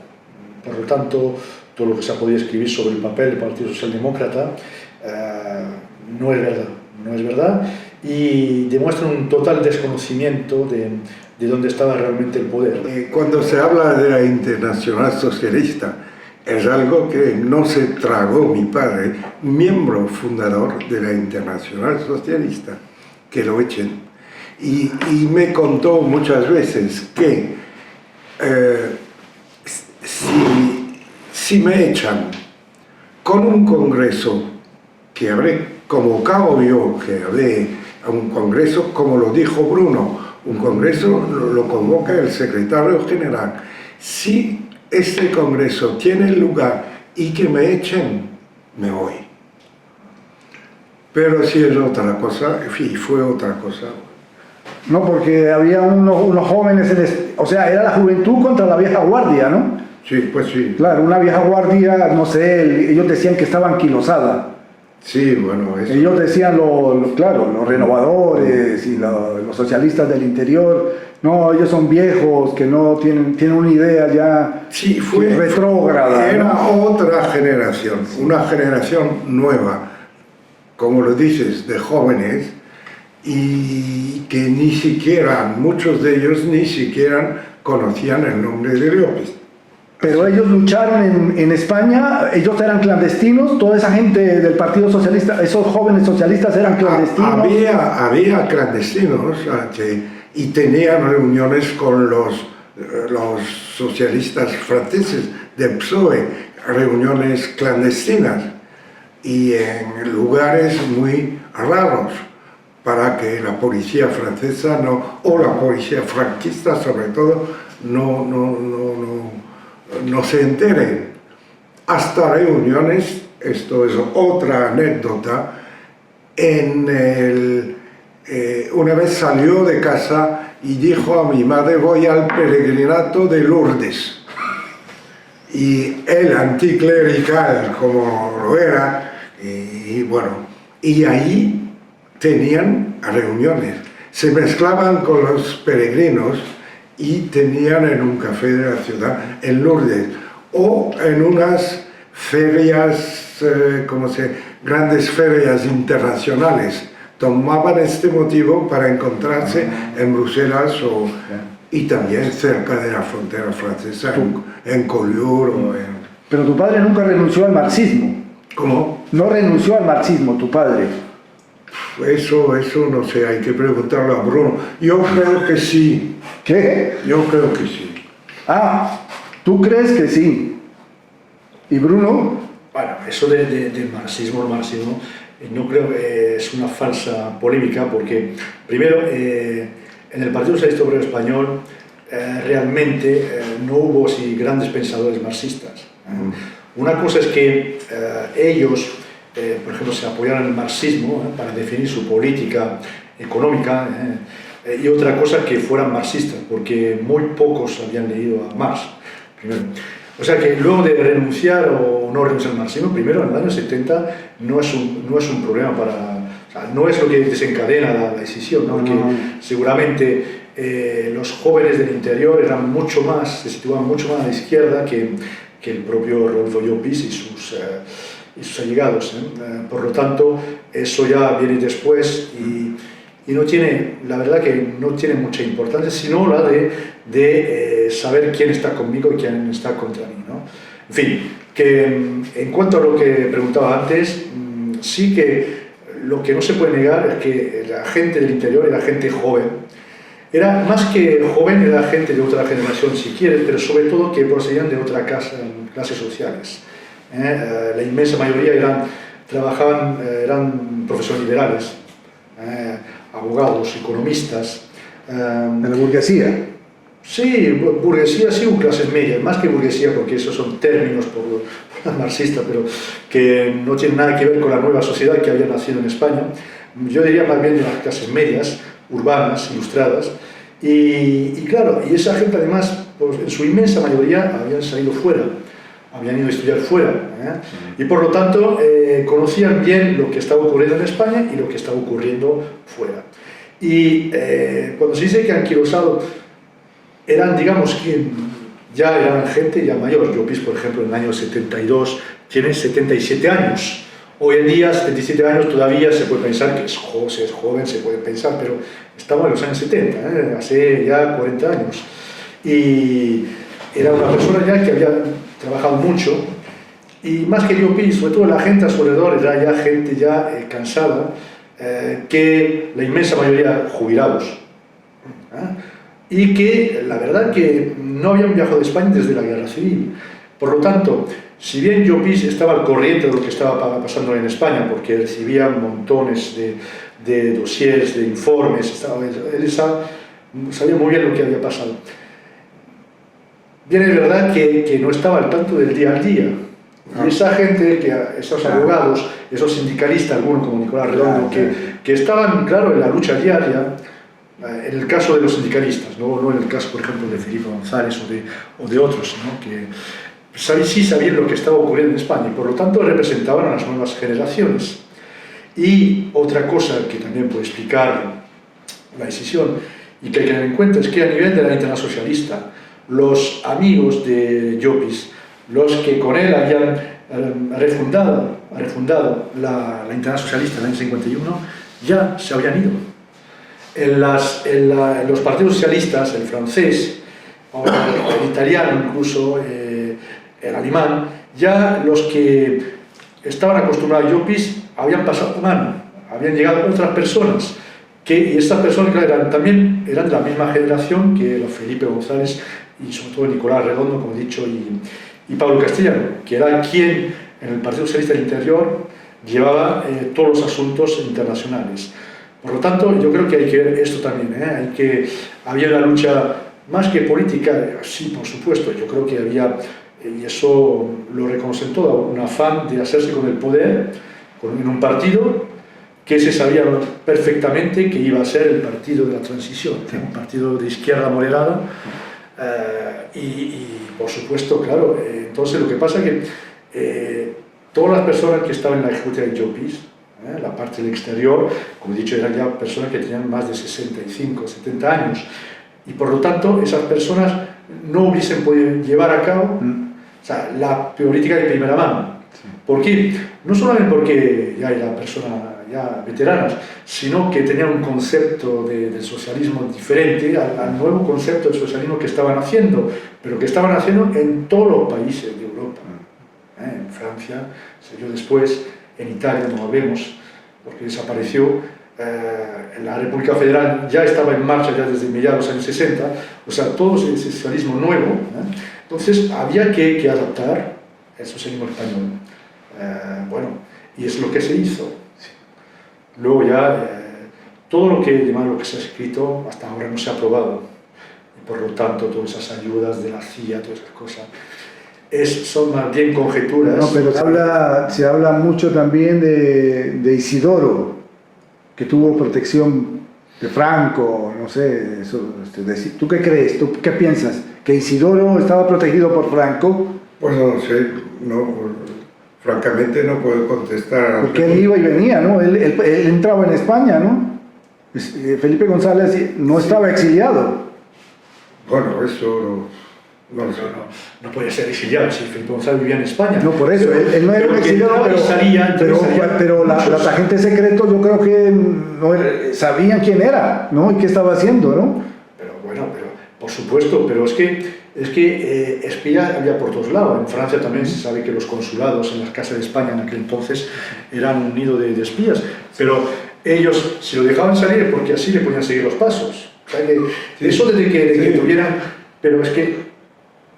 Speaker 1: Por lo tanto, todo lo que se ha podido escribir sobre el papel del Partido Socialdemócrata no es verdad, y demuestra un total desconocimiento de dónde estaba realmente el poder.
Speaker 3: Cuando se habla de la Internacional Socialista, es algo que no se tragó mi padre, miembro fundador de la Internacional Socialista, que lo echen. Y me contó muchas veces que si me echan con un congreso que habré convocado yo, que habré un congreso, como lo dijo Bruno, un congreso lo convoca el secretario general. Si este congreso tiene lugar y que me echen, me voy. Pero si es otra cosa, fue otra cosa.
Speaker 2: No, porque había unos jóvenes, o sea, era la juventud contra la vieja guardia, ¿no?
Speaker 3: Sí, pues sí.
Speaker 2: Claro, una vieja guardia, no sé, ellos decían que estaba anquilosada.
Speaker 3: Sí, bueno, eso.
Speaker 2: Ellos decían, claro, los renovadores y los socialistas del interior, no, ellos son viejos, que no tienen una idea ya retrógrada.
Speaker 3: Era
Speaker 2: ¿no?
Speaker 3: otra generación, una generación nueva, como lo dices, de jóvenes, y que ni siquiera, muchos de ellos ni siquiera conocían el nombre de Llopis.
Speaker 2: Pero ellos lucharon en España, ellos eran clandestinos, toda esa gente del Partido Socialista, esos jóvenes socialistas eran clandestinos.
Speaker 3: Había clandestinos y tenían reuniones con los socialistas franceses del PSOE, reuniones clandestinas, y en lugares muy raros, para que la policía francesa o la policía franquista sobre todo no se enteren. Hasta reuniones, esto es otra anécdota, una vez salió de casa y dijo a mi madre: voy al peregrinato de Lourdes. Y el anticlerical, como lo era, y ahí tenían reuniones, se mezclaban con los peregrinos y tenían en un café de la ciudad, en Lourdes, o en unas ferias, grandes ferias internacionales. Tomaban este motivo para encontrarse en Bruselas y también cerca de la frontera francesa, en Collioure.
Speaker 2: Pero tu padre nunca renunció al marxismo.
Speaker 3: ¿Cómo?
Speaker 2: No renunció al marxismo, tu padre.
Speaker 3: Eso no sé, hay que preguntarlo a Bruno. Yo creo que sí.
Speaker 2: ¿Qué?
Speaker 3: Yo creo que sí.
Speaker 2: Ah, ¿tú crees que sí? ¿Y Bruno?
Speaker 1: Bueno, eso del marxismo, no creo que es una falsa polémica, porque primero, en el Partido Socialista Obrero Español realmente no hubo grandes pensadores marxistas. Una cosa es que ellos, por ejemplo, se apoyaron en el marxismo para definir su política económica, y otra cosa que fueran marxistas, porque muy pocos habían leído a Marx, primero. O sea que luego de renunciar o no renunciar al marxismo, primero en el año 70 no es un problema no es lo que desencadena la decisión, ¿no? Porque seguramente los jóvenes del interior se situaban mucho más a la izquierda que el propio Rodolfo Llopis y sus allegados. Por lo tanto, eso ya viene después y la verdad que no tiene mucha importancia, sino la de saber quién está conmigo y quién está contra mí, ¿no? En fin, que en cuanto a lo que preguntaba antes, sí que lo que no se puede negar es que la gente del interior era gente joven. Era más que joven, era gente de otra generación, si quieres, pero sobre todo que procedían de otras clases sociales. La inmensa mayoría eran profesores liberales, abogados, economistas.
Speaker 2: ¿De la burguesía?
Speaker 1: Sí, burguesía sí, o clases medias, más que burguesía, porque esos son términos por marxistas, pero que no tienen nada que ver con la nueva sociedad que había nacido en España. Yo diría más bien de las clases medias, urbanas, ilustradas, y claro, y esa gente además, pues, en su inmensa mayoría habían salido fuera, habían ido a estudiar fuera, y por lo tanto conocían bien lo que estaba ocurriendo en España y lo que estaba ocurriendo fuera. Y cuando se dice que anquilosado digamos que ya eran gente ya mayor. Llopis, por ejemplo, en el año 72 tiene 77 años. Hoy en día, 77 años todavía se puede pensar que es joven, se puede pensar, pero estamos en los años 70, hace ya 40 años. Y era una persona ya que había trabajado mucho, y más que Llopis, sobre todo la gente a su alrededor era ya gente ya cansada, que la inmensa mayoría jubilados. Y que la verdad que no habían viajado de España desde la Guerra Civil. Por lo tanto, si bien Llopis estaba al corriente de lo que estaba pasando en España, porque recibía montones de dossiers, de informes, él sabía muy bien lo que había pasado. Bien, es verdad que no estaba al tanto del día al día. Y esa gente, esos abogados, esos sindicalistas, algunos como Nicolás Redondo, que estaban, claro, en la lucha diaria, en el caso de los sindicalistas, no en el caso, por ejemplo, de Felipe González o de otros, ¿no? Que sí sabían lo que estaba ocurriendo en España y por lo tanto representaban a las nuevas generaciones. Y otra cosa que también puede explicar la decisión y que hay que tener en cuenta es que a nivel de la Internacional Socialista, los amigos de Llopis, los que con él habían refundado la Internacional Socialista en el año 51, ya se habían ido. En los partidos socialistas, el francés, el italiano incluso, el alemán, ya los que estaban acostumbrados a Llopis habían pasado mano, habían llegado otras personas, y estas personas también eran de la misma generación que los Felipe González y sobre todo Nicolás Redondo, como he dicho, y Pablo Castellano, que era quien en el Partido Socialista del Interior llevaba todos los asuntos internacionales. Por lo tanto, yo creo que hay que ver esto también, había una lucha más que política, sí, por supuesto, yo creo que había, y eso lo reconocen todos, un afán de hacerse con el poder en un partido que se sabía perfectamente que iba a ser el partido de la transición, un partido de izquierda moderada, y por supuesto, claro, entonces lo que pasa es que todas las personas que estaban en la ejecutiva de Llopis, la parte del exterior, como he dicho, eran ya personas que tenían más de 65, 70 años, y por lo tanto esas personas no hubiesen podido llevar a cabo la política de primera mano. ¿Por qué? No solamente porque ya eran personas ya veteranas, sino que tenían un concepto del socialismo diferente al nuevo concepto del socialismo que estaban haciendo, pero que estaban haciendo en todos los países de Europa. En Francia, yo después, en Italia no lo vemos, porque desapareció. La República Federal ya estaba en marcha ya desde mediados de los años 60, o sea, todo ese socialismo nuevo, entonces había que adaptar el socialismo español. Bueno, y es lo que se hizo. Luego ya, todo lo que se ha escrito hasta ahora no se ha aprobado, y por lo tanto todas esas ayudas de la CIA, todas esas cosas, son más bien conjeturas.
Speaker 2: No, pero se habla mucho también de Isidoro, que tuvo protección de Franco, no sé, ¿tú qué crees? ¿Tú qué piensas? ¿Que Isidoro estaba protegido por Franco?
Speaker 3: Pues no sé, francamente no puedo contestar.
Speaker 2: Porque él iba y venía, ¿no? Él entraba en España, ¿no? Felipe González no estaba exiliado.
Speaker 3: Bueno, eso
Speaker 1: no podía ser exiliado si Felipe González vivía en España.
Speaker 2: No, por eso, él no era un exiliado, pero los agentes secretos yo creo que sabían quién era, ¿no? Y qué estaba haciendo, ¿no?
Speaker 1: Pero por supuesto, pero es que espía había por todos lados. En Francia también se sabe que los consulados en las casas de España en aquel entonces eran un nido de espías, pero ellos, si lo dejaban salir, porque así le podían seguir los pasos. O sea, que eso desde que tuvieran... Pero es que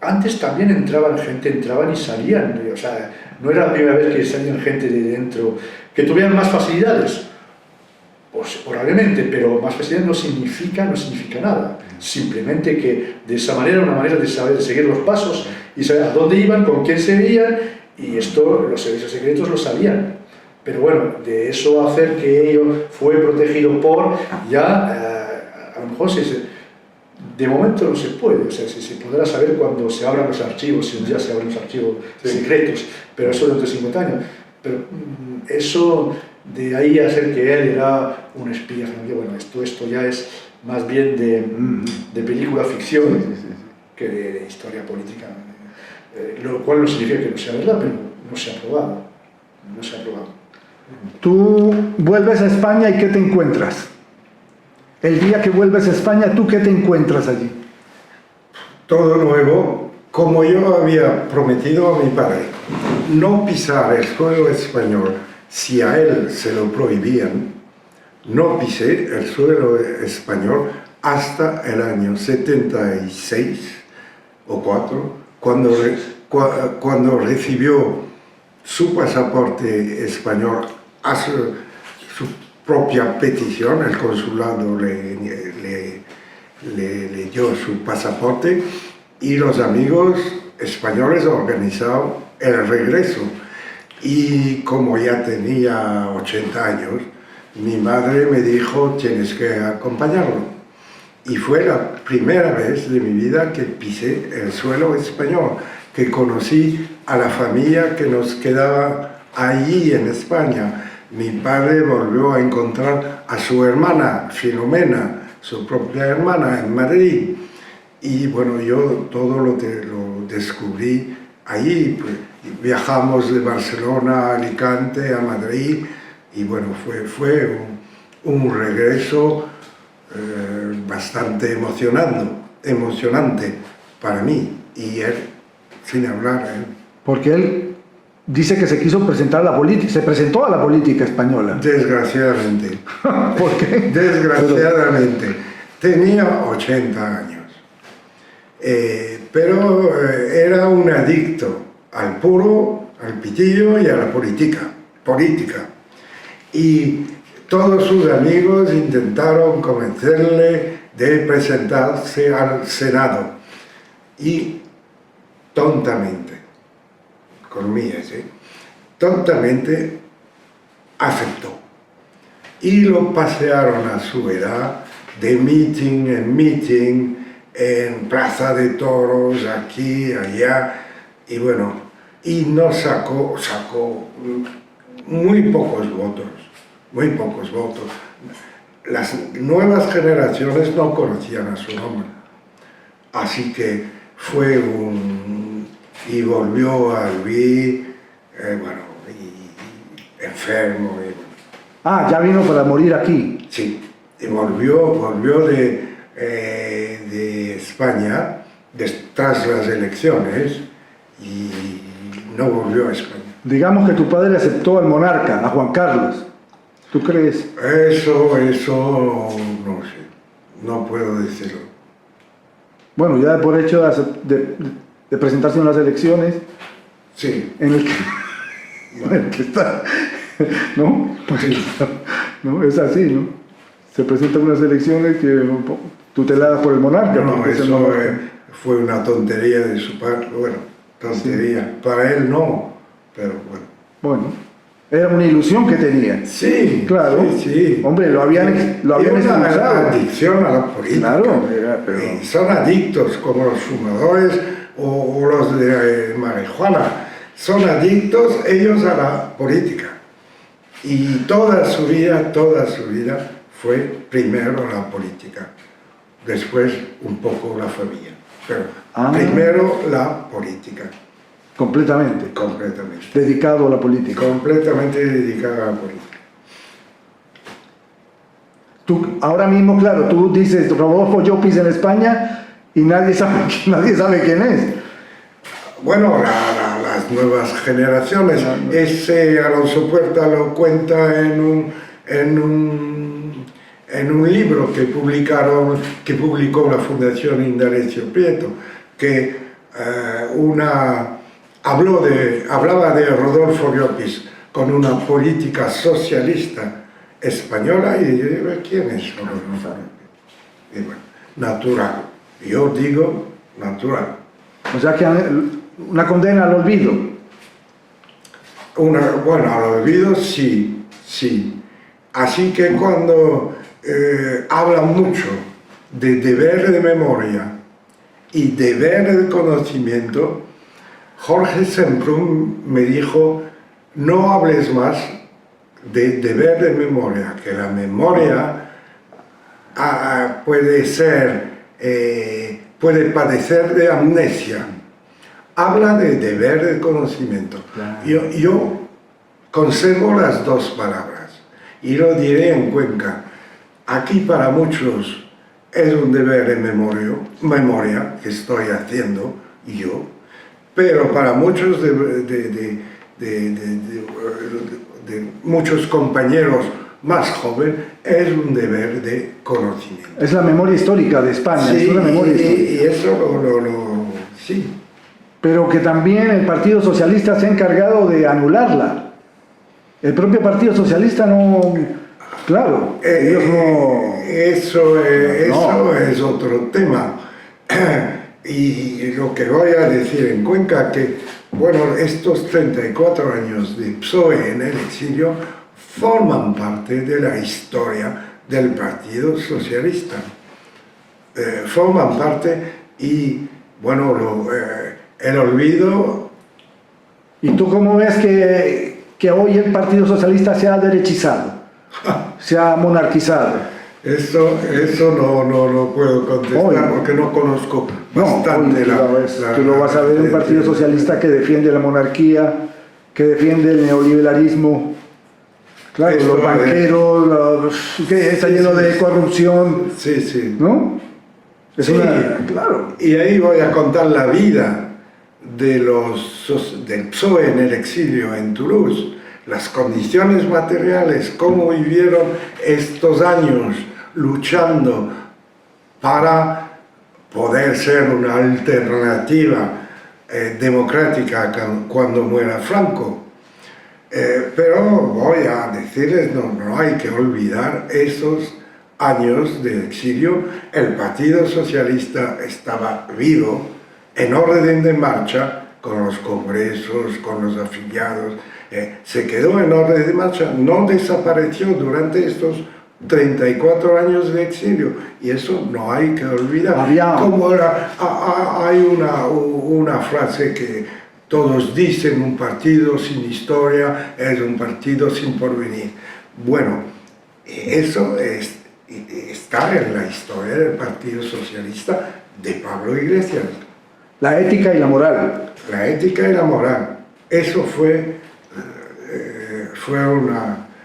Speaker 1: antes también entraban y salían, o sea, no era la primera vez que salían gente de dentro, que tuvieran más facilidades, pues probablemente, pero más facilidades no significa nada, simplemente que de esa manera, una manera de saber seguir los pasos y saber a dónde iban, con quién se veían, y esto los servicios secretos lo sabían. Pero bueno, de eso a hacer que ello fue protegido por, ya a lo mejor de momento no se puede, o sea, se podrá saber cuando se abran los archivos, si un día se abren los archivos secretos, pero eso dentro de 50 años. Pero eso de ahí a hacer que él era un espía, bueno, esto ya es más bien de película ficción que de historia política, lo cual no significa que no sea verdad, pero no se ha probado.
Speaker 2: Tú vuelves a España y ¿qué te encuentras? El día que vuelves a España, ¿tú qué te encuentras allí?
Speaker 3: Todo nuevo, como yo había prometido a mi padre, no pisar el suelo español si a él se lo prohibían. No pisé el suelo español hasta el año 76 o 4, cuando recibió su pasaporte español a su propia petición. El consulado le dio su pasaporte y los amigos españoles organizaron el regreso. Y como ya tenía 80 años, mi madre me dijo, tienes que acompañarlo. Y fue la primera vez de mi vida que pisé el suelo español, que conocí a la familia que nos quedaba allí en España. Mi padre volvió a encontrar a su hermana, Filomena, su propia hermana, en Madrid. Y bueno, yo todo lo descubrí allí. Pues, viajamos de Barcelona a Alicante, a Madrid, y bueno, fue un regreso bastante emocionante para mí, y él, sin hablar.
Speaker 2: Porque él dice que se quiso presentar a la política, se presentó a la política española.
Speaker 3: Desgraciadamente.
Speaker 2: ¿Por qué?
Speaker 3: Desgraciadamente. Tenía 80 años. Pero era un adicto al puro, al pitillo y a la política. política. Y todos sus amigos intentaron convencerle de presentarse al Senado. Y tontamente, comillas, tontamente aceptó. Y lo pasearon a su edad de meeting en meeting, en Plaza de Toros, aquí, allá, y bueno, y no sacó muy pocos votos, muy pocos votos. Las nuevas generaciones no conocían a su nombre, así que fue y volvió a vivir, bueno, y enfermo. Y, bueno.
Speaker 2: Ah, ya vino para morir aquí.
Speaker 3: Sí, y volvió de España tras las elecciones y no volvió a España.
Speaker 2: Digamos que tu padre aceptó al monarca, a Juan Carlos. ¿Tú crees?
Speaker 3: Eso no sé, no puedo decirlo.
Speaker 2: Bueno, ya por hecho de presentarse en las elecciones,
Speaker 3: Sí.
Speaker 2: en el que está, ¿no?
Speaker 3: Sí.
Speaker 2: ¿No? Es así, ¿no? Se presentan unas elecciones que tuteladas por el monarca.
Speaker 3: No, eso fue una tontería de su parte, bueno, tontería. Sí. Para él no, pero bueno.
Speaker 2: Bueno, era una ilusión que tenía.
Speaker 3: Sí,
Speaker 2: claro.
Speaker 3: Sí.
Speaker 2: Hombre, lo habían expulsado.
Speaker 3: Una adicción a la política.
Speaker 2: Claro, pero...
Speaker 3: son adictos como los fumadores o los de marihuana. Son adictos ellos a la política. Y toda su vida fue primero la política, después un poco la familia, pero primero la política.
Speaker 2: Completamente.
Speaker 3: Completamente.
Speaker 2: Dedicado a la política.
Speaker 3: Completamente dedicado a la política.
Speaker 2: Tú, ahora mismo, claro, tú dices Rodolfo Llopis en España y nadie sabe quién es.
Speaker 3: Bueno, las nuevas generaciones. Ese Alonso Puerta lo cuenta en un libro que publicó la Fundación Indalecio Prieto, que hablaba de Rodolfo Llopis con una política socialista española, y yo digo, ¿quién es Rodolfo Llopis? Y bueno, natural. Yo digo natural.
Speaker 2: O sea que una condena al olvido.
Speaker 3: Bueno, al olvido sí. Así que cuando hablan mucho de deber de memoria y deber de conocimiento, Jorge Semprún me dijo, no hables más de deber de memoria, que la memoria puede padecer de amnesia. Habla de deber de conocimiento. Claro. Yo conservo las dos palabras y lo diré en Cuenca. Aquí para muchos es un deber de memoria que estoy haciendo yo, pero para muchos de muchos compañeros más jóvenes es un deber de conocimiento.
Speaker 2: Es la memoria histórica de España.
Speaker 3: Sí,
Speaker 2: es una memoria histórica.
Speaker 3: Y eso sí.
Speaker 2: Pero que también el Partido Socialista se ha encargado de anularla. El propio Partido Socialista no... Claro, ellos no...
Speaker 3: Eso es otro tema. Y lo que voy a decir en Cuenca, que bueno, estos 34 años de PSOE en el exilio forman parte de la historia del Partido Socialista. Forman parte y, bueno, el olvido...
Speaker 2: ¿Y tú cómo ves que hoy el Partido Socialista se ha derechizado? Se ha monarquizado.
Speaker 3: Eso no puedo contestar porque no conozco bastante
Speaker 2: tú lo vas a ver un Partido Socialista que defiende la monarquía, que defiende el neoliberalismo. Claro, los banqueros, que está lleno de corrupción.
Speaker 3: Sí.
Speaker 2: ¿No?
Speaker 3: Claro. Y ahí voy a contar la vida del PSOE en el exilio en Toulouse, las condiciones materiales, cómo vivieron estos años luchando para poder ser una alternativa democrática cuando muera Franco. Pero voy a decirles, no hay que olvidar esos años de exilio. El Partido Socialista estaba vivo, en orden de marcha, con los congresos, con los afiliados, se quedó en orden de marcha, no desapareció durante estos 34 años de exilio, y eso no hay que olvidar. Como hay una frase que todos dicen: un partido sin historia es un partido sin porvenir. Bueno, eso está en la historia del Partido Socialista de Pablo Iglesias.
Speaker 2: La ética y la moral.
Speaker 3: La ética y la moral. Eso fue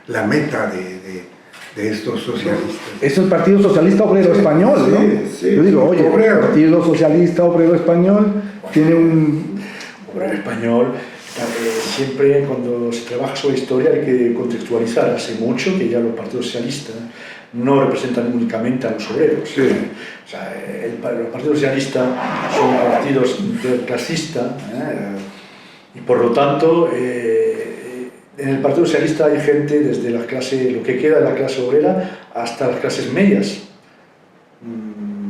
Speaker 3: la meta de estos socialistas.
Speaker 2: Es el Partido Socialista Obrero Español, ¿no?
Speaker 3: Sí,
Speaker 2: yo digo, oye, el Partido Socialista Obrero Español tiene un...
Speaker 1: Obrero Español, siempre cuando se trabaja sobre historia hay que contextualizar. Hace mucho que ya los partidos socialistas no representan únicamente a los obreros.
Speaker 3: Sí.
Speaker 1: O sea, los partidos socialistas son partidos clasistas, y por lo tanto en el Partido Socialista hay gente desde la clase, lo que queda de la clase obrera, hasta las clases medias.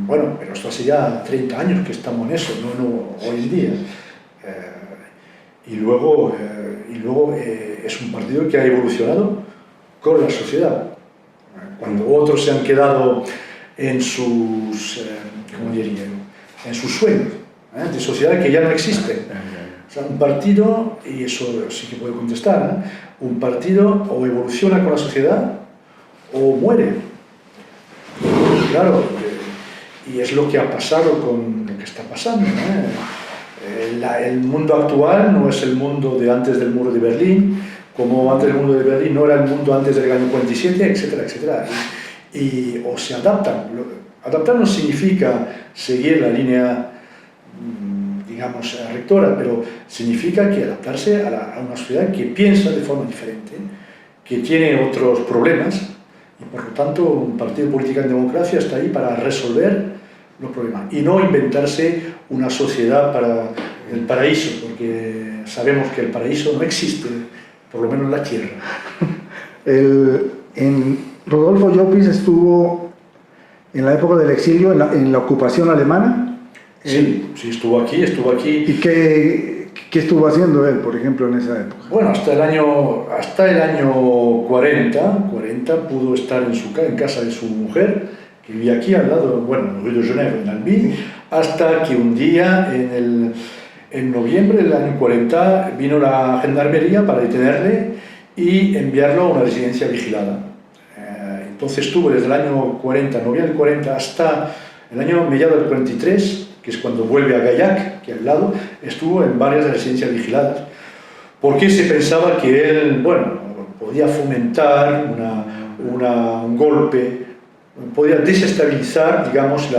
Speaker 1: Bueno, pero esto hace ya 30 años que estamos en eso, no hoy en día. Y luego es un partido que ha evolucionado con la sociedad. Cuando otros se han quedado en sus, ¿cómo diría yo?, en sus sueños, de sociedad que ya no existen. O sea, un partido, y eso sí que puedo contestar, un partido o evoluciona con la sociedad o muere. Claro, y es lo que ha pasado con lo que está pasando. El mundo actual no es el mundo de antes del muro de Berlín, como antes del muro de Berlín no era el mundo antes del año 47, etcétera, etcétera. O se adaptan. Adaptar no significa seguir la línea, digamos, rectora, pero significa que adaptarse a una sociedad que piensa de forma diferente, que tiene otros problemas, y por lo tanto un partido político en democracia está ahí para resolver los problemas y no inventarse una sociedad para el paraíso, porque sabemos que el paraíso no existe, por lo menos en la tierra.
Speaker 2: Rodolfo Llopis estuvo en la época del exilio, en la ocupación alemana.
Speaker 1: Sí, estuvo aquí.
Speaker 2: ¿Y qué estuvo haciendo él, por ejemplo, en esa época?
Speaker 1: Bueno, hasta el año 40 pudo estar en casa de su mujer, que vivía aquí al lado, bueno, en Río de Janeiro, en Albi, hasta que un día, en noviembre del año 40, vino la gendarmería para detenerle y enviarlo a una residencia vigilada. Entonces estuvo desde el año 40, noviembre del 40, hasta el año mediado del 43, que es cuando vuelve a Gaillac, que al lado, estuvo en varias residencias vigiladas, porque se pensaba que él, bueno, podía fomentar un golpe, podía desestabilizar, digamos,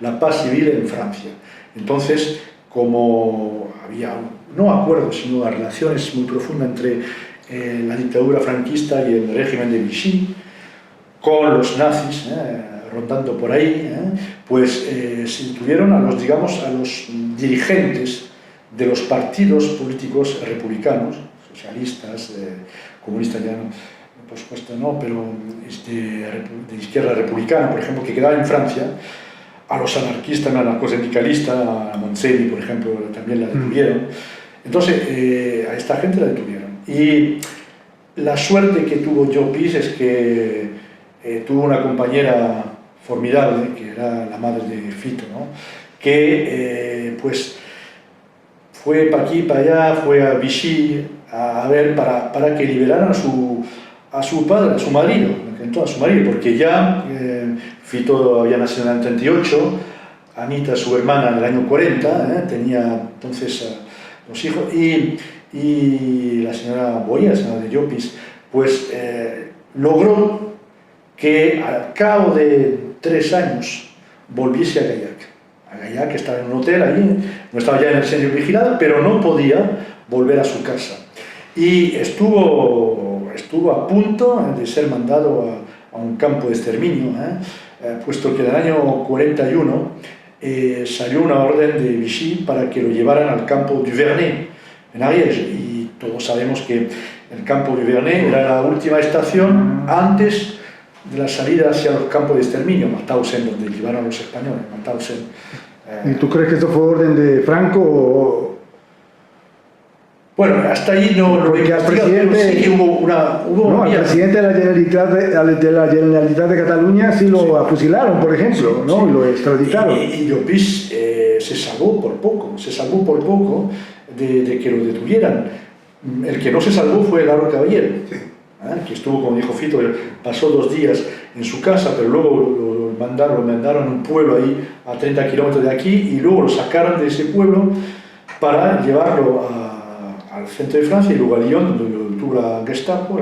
Speaker 1: la paz civil en Francia. Entonces, como había, no acuerdos, sino relaciones muy profundas entre la dictadura franquista y el régimen de Vichy, con los nazis, rondando por ahí, pues se tuvieron a los dirigentes de los partidos políticos republicanos, socialistas, comunistas ya no, por supuesto no, pero de izquierda republicana, por ejemplo, que quedaba en Francia, a los anarquistas, a la sindicalista, a Montseny, por ejemplo, también la detuvieron. Entonces, a esta gente la detuvieron. Y la suerte que tuvo Llopis es que tuvo una compañera formidable, que era la madre de Fito, ¿no?, que pues fue para aquí, para allá, fue a Vichy a ver para que liberaran a su padre, a su marido, porque ya Fito había nacido en el 38, Anita, su hermana, en el año 40, tenía entonces los hijos, y la señora Boya, la señora de Llopis, pues logró que al cabo de 3 años volviese a Gaillac, que estaba en un hotel allí, no estaba ya en el centro vigilado, pero no podía volver a su casa. Y estuvo a punto de ser mandado a un campo de exterminio, puesto que en el año 41 salió una orden de Vichy para que lo llevaran al campo du Vernet, en Ariège, y todos sabemos que El campo de Vernet era la última estación antes de la salida hacia los campos de exterminio, Mauthausen, donde llevaron a los españoles, Mauthausen.
Speaker 2: ¿Y tú crees que eso fue orden de Franco o...?
Speaker 1: Bueno, hasta ahí no lo he investigado, pero sí que hubo
Speaker 2: al presidente de la Generalitat de Cataluña sí lo fusilaron, por ejemplo, ¿no?
Speaker 1: Sí.
Speaker 2: Y lo extraditaron.
Speaker 1: Y Llopis se salvó por poco de que lo detuvieran. El que no se salvó fue Laro Caballero, que estuvo, como dijo Fito, pasó 2 días en su casa, pero luego lo mandaron a un pueblo ahí a 30 kilómetros de aquí, y luego lo sacaron de ese pueblo para llevarlo al centro de Francia y luego a Lyon, donde lo detuvo la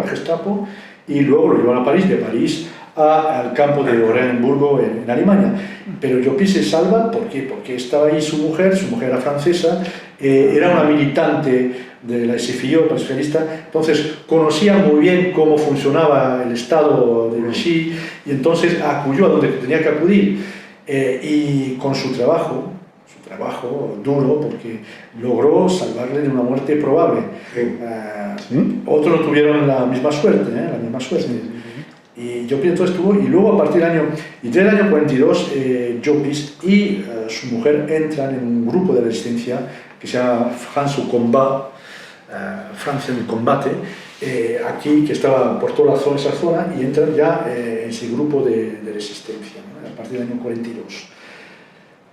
Speaker 1: Gestapo, y luego lo llevaron a París, de París al campo de Oranienburgo en Alemania. Pero Llopis se salva, ¿por qué? Porque estaba ahí su mujer era francesa, era una militante de la SFIO, la socialista, entonces conocía muy bien cómo funcionaba el Estado de Vichy, y entonces acudió a donde tenía que acudir, y con su trabajo duro, porque logró salvarle de una muerte probable. Otros no tuvieron la misma suerte, Y Llopis entonces tuvo, y luego a partir del año 42, Llopis y su mujer entran en un grupo de resistencia que se llama France au Combat, Francia en el combate, aquí, que estaba por toda esa zona, y entran ya en ese grupo de resistencia, ¿no? A partir del año 42.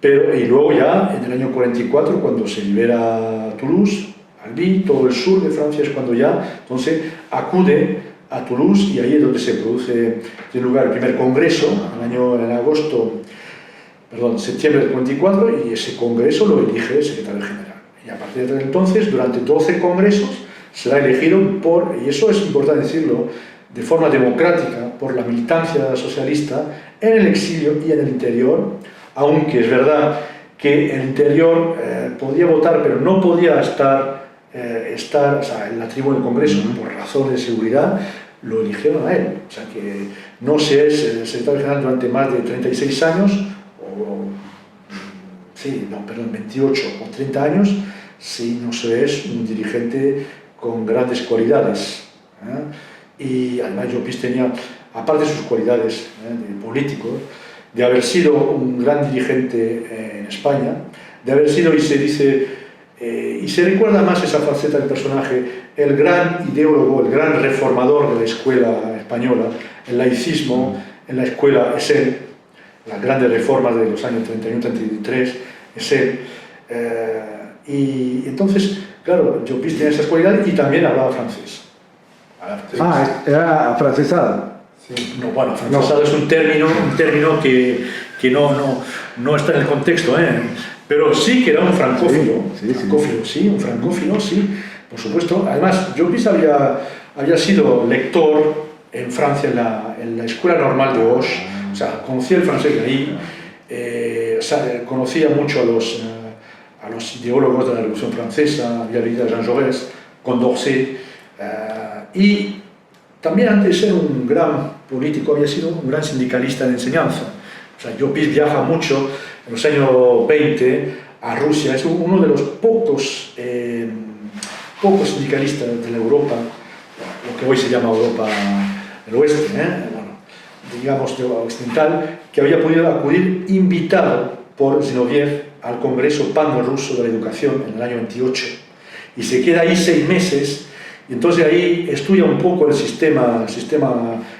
Speaker 1: Y luego ya, en el año 44, cuando se libera Toulouse, Albi, todo el sur de Francia, es cuando ya, entonces, acude a Toulouse, y ahí es donde se produce, en lugar, el primer congreso, septiembre del 44, y ese congreso lo elige el secretario general. Y a partir de entonces, durante 12 congresos, será elegido y eso es importante decirlo, de forma democrática, por la militancia socialista, en el exilio y en el interior, aunque es verdad que en el interior podía votar, pero no podía estar en la tribuna del Congreso, por razones de seguridad, lo eligieron a él. O sea que no se es el secretario general durante más de 36 años, 28 o 30 años, si no se es un dirigente con grandes cualidades. Y además Llopis tenía, aparte de sus cualidades de político, de haber sido un gran dirigente en España, de haber sido, y se dice, y se recuerda más esa faceta del personaje, el gran ideólogo, el gran reformador de la escuela española, el laicismo en la escuela es él, las grandes reformas de los años 31-33 es él. Y entonces, claro, Llopis tenía esas cualidades y también hablaba francés.
Speaker 2: Era afrancesado.
Speaker 1: Sí. No, bueno, afrancesado es un término que no está en el contexto, pero sí que era un francófilo. Un francófilo, por supuesto. Además, Llopis había sido lector en Francia en la Escuela Normal de Auch, o sea, conocía el francés de ahí, conocía mucho a los ideólogos de la Revolución Francesa, había leído a Jean Jaurès, Condorcet, y también, antes de ser un gran político, había sido un gran sindicalista de enseñanza. O sea, Llopis viaja mucho en los años 20 a Rusia, es uno de los pocos sindicalistas de la Europa, lo que hoy se llama Europa del Oeste, digamos de occidental, que había podido acudir invitado por Zinoviev al Congreso Pano-Ruso de la Educación en el año 28, y se queda ahí 6 meses, y entonces ahí estudia un poco el sistema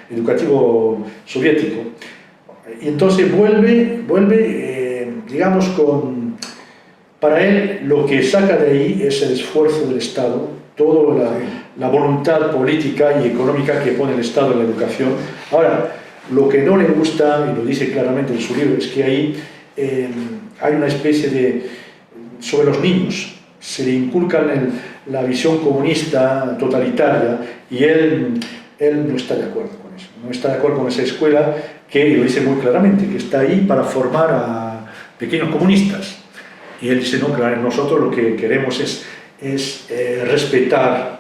Speaker 1: educativo soviético, y entonces vuelve digamos, para él lo que saca de ahí es el esfuerzo del Estado, toda la voluntad política y económica que pone el Estado en la educación. Ahora, lo que no le gusta, y lo dice claramente en su libro, es que ahí hay una especie sobre los niños, se le inculcan la visión comunista totalitaria, y él no está de acuerdo con eso, no está de acuerdo con esa escuela que, y lo dice muy claramente, que está ahí para formar a pequeños comunistas. Y él dice, no, claro, nosotros lo que queremos es respetar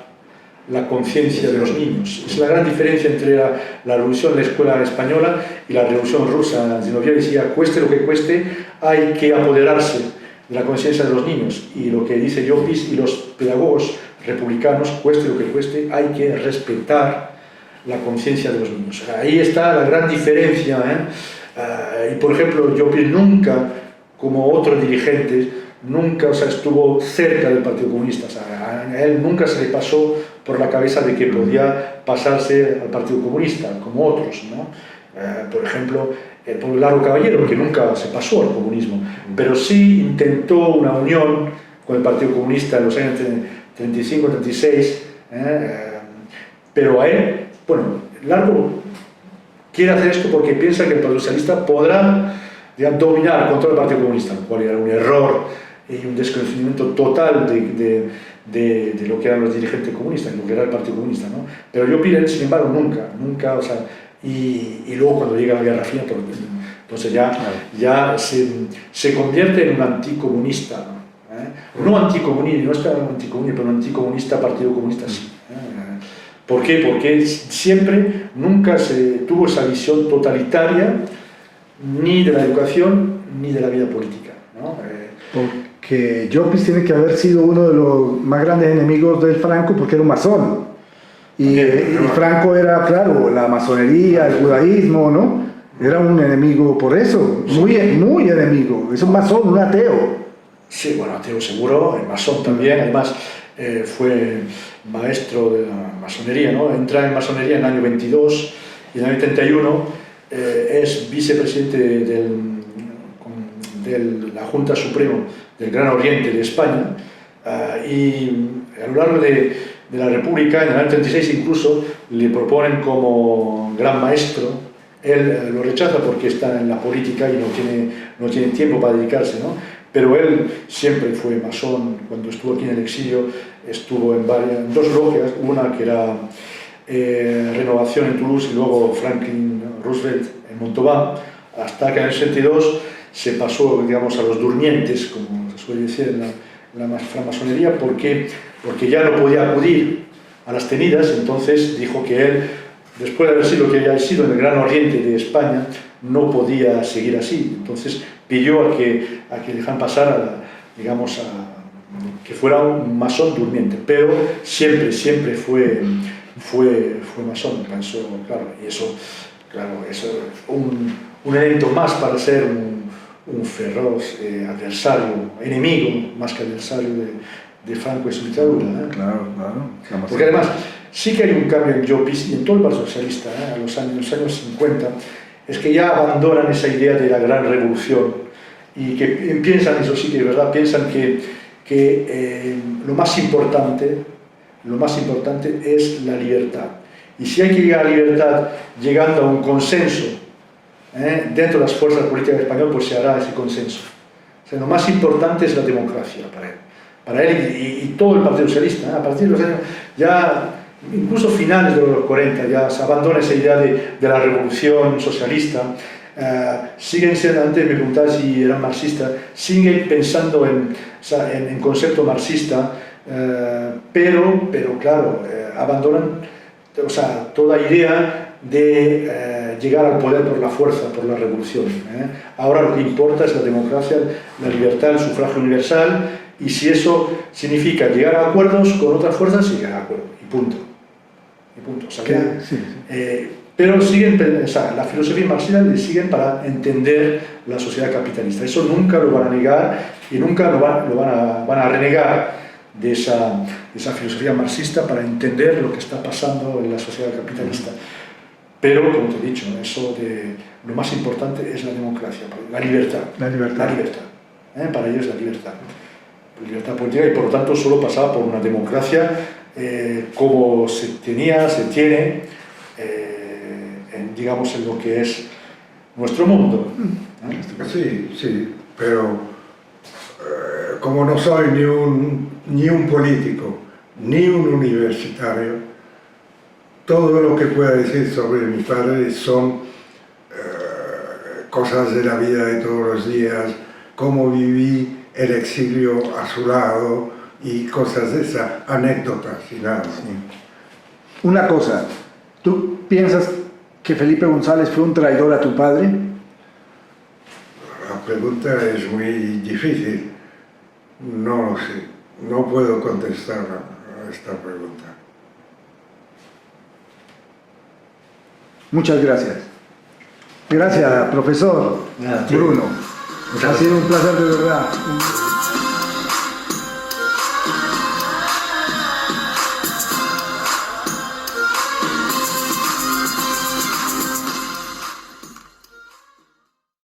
Speaker 1: la conciencia de los niños. Es la gran diferencia entre la revolución de la escuela española y la revolución rusa. Zinoviev decía, cueste lo que cueste, hay que apoderarse de la conciencia de los niños. Y lo que dice Llopis y los pedagogos republicanos, cueste lo que cueste, hay que respetar la conciencia de los niños. Ahí está la gran diferencia, y por ejemplo, yo nunca, como otros dirigentes, nunca estuvo cerca del Partido Comunista. A él nunca se le pasó por la cabeza de que podía pasarse al Partido Comunista, como otros, ¿no? Por ejemplo, el pueblo Largo Caballero, que nunca se pasó al comunismo, pero sí intentó una unión con el Partido Comunista en los años 35, 36, pero a él, bueno, Largo quiere hacer esto porque piensa que el Partido Socialista podrá, digamos, dominar, controlar el Partido Comunista, lo cual era un error y un desconocimiento total de lo que eran los dirigentes comunistas, lo que era el Partido Comunista, ¿no? Pero yo Piren, sin embargo, nunca, o sea, y luego cuando llega la Guerra Fría, entonces ya se convierte en un anticomunista, no anticomunista, no es anticomunista, pero un anticomunista, Partido Comunista sí. ¿Por qué? Porque siempre, nunca se tuvo esa visión totalitaria ni de la educación ni de la vida política, ¿no?
Speaker 2: Porque Llopis tiene que haber sido uno de los más grandes enemigos del Franco porque era un masón. Y Franco era, claro, la masonería, el judaísmo, ¿no? Era un enemigo por eso, muy enemigo. Es un masón, un ateo.
Speaker 1: Sí, bueno, ateo seguro, el masón también, además fue maestro de la masonería, ¿no? Entra en masonería en el año 22 y en el año 31 es vicepresidente de la Junta Suprema del Gran Oriente de España, y a lo largo de la República, en el año 36 incluso, le proponen como gran maestro. Él lo rechaza porque está en la política y no tiene tiempo para dedicarse, ¿no? Pero él siempre fue masón. Cuando estuvo aquí en el exilio, estuvo en dos logias, una que era Renovación en Toulouse y luego Franklin Roosevelt en Montauban, hasta que en el 62 se pasó, digamos, a los durmientes, como se suele decir en la francmasonería, porque ya no podía acudir a las tenidas. Entonces dijo que él, después de haber sido lo que había sido en el Gran Oriente de España, no podía seguir así. Entonces pidió a que dejaran pasar que fuera un masón durmiente, pero siempre fue masón, pensó, claro, y eso, claro, eso es un elemento más para ser un feroz adversario, enemigo, más que adversario de Franco y su dictadura.
Speaker 2: Claro.
Speaker 1: Porque además, sí que hay un cambio en Llopis y en todo el Partido Socialista, en los años 50, es que ya abandonan esa idea de la gran revolución y que piensan, eso sí que es verdad, piensan que lo más importante es la libertad. Y si hay que llegar a la libertad llegando a un consenso dentro de las fuerzas políticas españolas, pues se hará ese consenso. O sea, lo más importante es la democracia para él y todo el Partido Socialista. A partir de los años, ya incluso finales de los 40, ya se abandona esa idea de la revolución socialista. Siguen siendo, antes me preguntaba si eran marxistas, siguen pensando en concepto marxista, pero claro, abandonan toda idea de llegar al poder por la fuerza, por la revolución. Ahora lo que importa es la democracia, la libertad, el sufragio universal, y si eso significa llegar a acuerdos con otras fuerzas, se llegará a acuerdo, y punto. O sea, pero siguen, la filosofía marxista le siguen para entender la sociedad capitalista. Eso nunca lo van a negar y nunca van a renegar de esa filosofía marxista para entender lo que está pasando en la sociedad capitalista. Pero, como te he dicho, eso de lo más importante es la democracia, la libertad. Para ellos la libertad política, y por lo tanto solo pasaba por una democracia como se tiene, digamos, en lo que es nuestro mundo.
Speaker 3: Sí, pero como no soy ni un político, ni un universitario, todo lo que pueda decir sobre mi padre son cosas de la vida de todos los días, cómo viví el exilio a su lado y cosas de esas, anécdotas y nada.
Speaker 2: Sí. Una cosa, ¿tú piensas que Felipe González fue un traidor a tu padre?
Speaker 3: La pregunta es muy difícil, no lo sé, no puedo contestarla. esta pregunta.
Speaker 2: Muchas gracias. Gracias, profesor
Speaker 1: Nada,
Speaker 2: Bruno.
Speaker 1: Muchas
Speaker 2: Ha sido un placer de verdad.